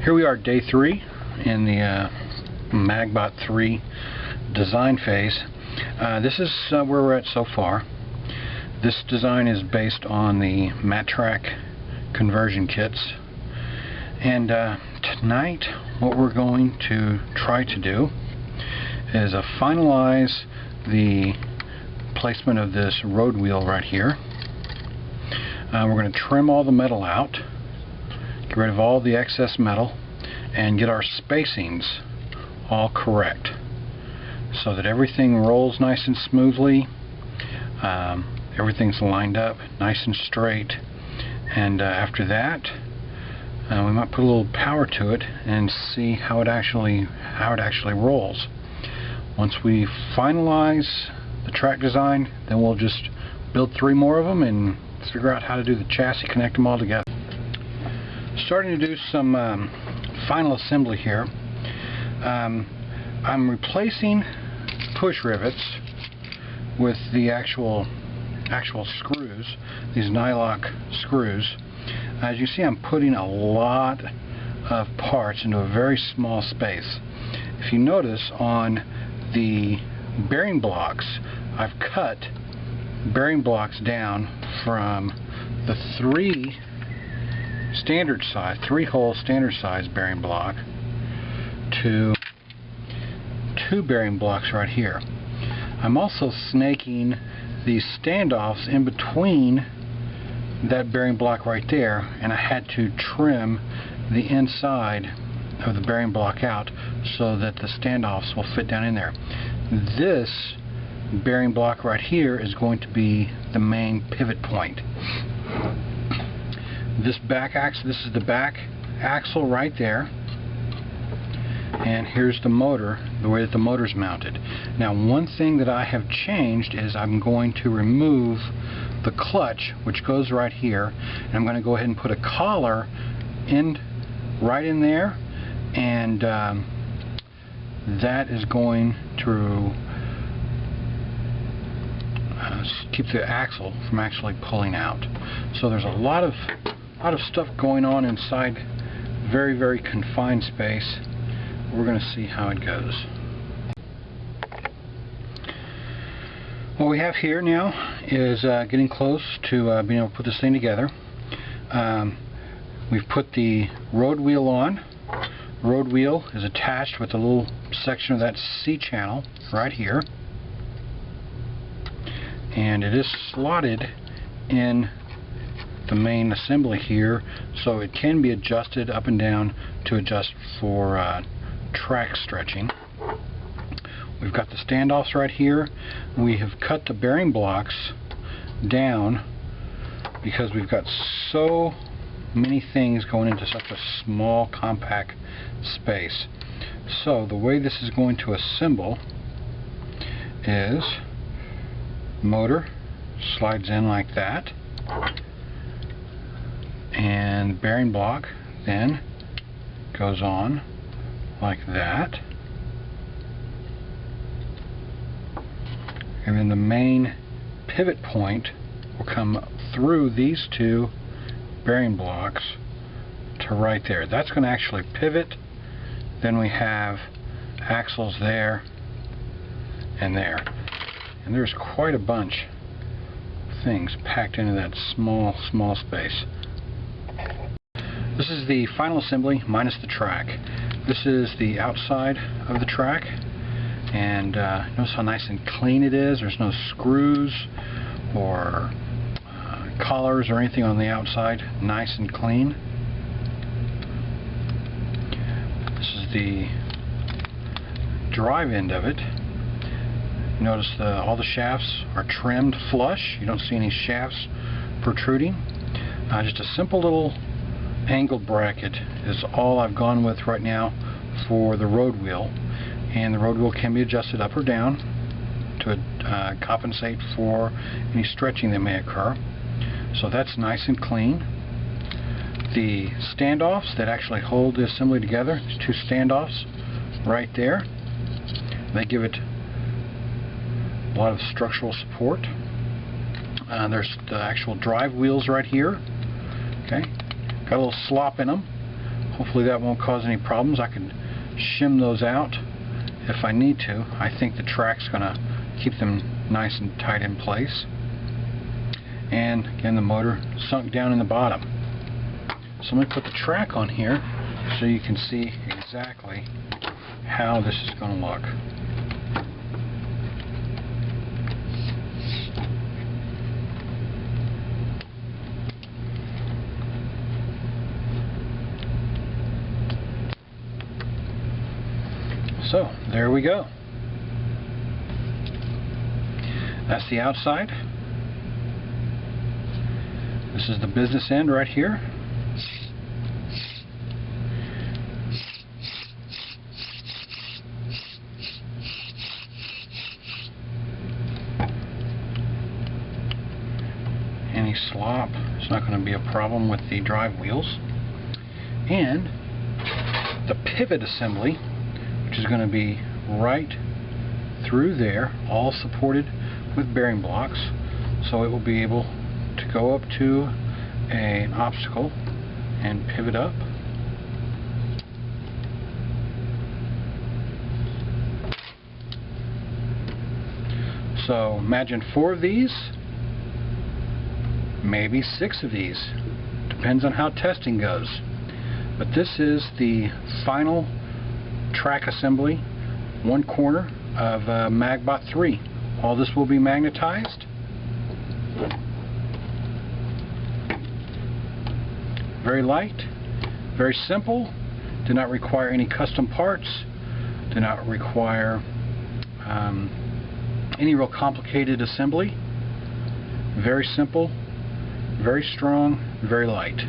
Here we are, day 3 in the Magbot 3 design phase. This is where we're at so far. This design is based on the Mattrack conversion kits. And tonight what we're going to try to do is finalize the placement of this road wheel right here. We're going to trim all the metal out, get rid of all the excess metal, and get our spacings all correct so that everything rolls nice and smoothly, everything's lined up nice and straight, and after that we might put a little power to it and see how it actually rolls. Once we finalize the track design, then we'll just build 3 more of them and figure out how to do the chassis, connect them all together. Starting to do some final assembly here. I'm replacing push rivets with the actual screws, these nylock screws. As you see, I'm putting a lot of parts into a very small space. If you notice on the bearing blocks, I've cut bearing blocks down from the 3-hole standard size bearing block to 2 bearing blocks right here. I'm also snaking these standoffs in between that bearing block right there, and I had to trim the inside of the bearing block out so that the standoffs will fit down in there. This bearing block right here is going to be the main pivot point. This back axle, this is the back axle right there, and here's the motor, the way that the motor's mounted. Now, one thing that I have changed is I'm going to remove the clutch, which goes right here, and I'm going to go ahead and put a collar right in there, and that is going to keep the axle from actually pulling out. So there's a lot of stuff going on inside very, very confined space. We're going to see how it goes. What we have here now is getting close to being able to put this thing together. We've put the road wheel on. The road wheel is attached with a little section of that C-channel right here, and it is slotted in the main assembly here, so it can be adjusted up and down to adjust for track stretching. We've got the standoffs right here. We have cut the bearing blocks down because we've got so many things going into such a small, compact space. So the way this is going to assemble is motor slides in like that, and bearing block then goes on like that, and then the main pivot point will come through these 2 bearing blocks to right there. That's going to actually pivot. Then we have axles there and there, and there's quite a bunch of things packed into that small space. This is the final assembly minus the track. This is the outside of the track, and notice how nice and clean it is. There's no screws or collars or anything on the outside. Nice and clean. This is the drive end of it. Notice all the shafts are trimmed flush. You don't see any shafts protruding. Just a simple little angled bracket is all I've gone with right now for the road wheel, and the road wheel can be adjusted up or down to compensate for any stretching that may occur. So that's nice and clean. The standoffs that actually hold the assembly together, these 2 standoffs right there, they give it a lot of structural support. There's the actual drive wheels right here. Okay, got a little slop in them. Hopefully that won't cause any problems. I can shim those out if I need to. I think the track's going to keep them nice and tight in place. And again, the motor sunk down in the bottom. So let me put the track on here so you can see exactly how this is going to look. So there we go. That's the outside. This is the business end right here. Any slop is not going to be a problem with the drive wheels. And the pivot assembly, which is going to be right through there, all supported with bearing blocks, so it will be able to go up to an obstacle and pivot up. So imagine 4 of these, maybe 6 of these, depends on how testing goes. But this is the final track assembly, one corner of Magbot 3. All this will be magnetized. Very light, very simple, do not require any custom parts, do not require any real complicated assembly. Very simple, very strong, very light.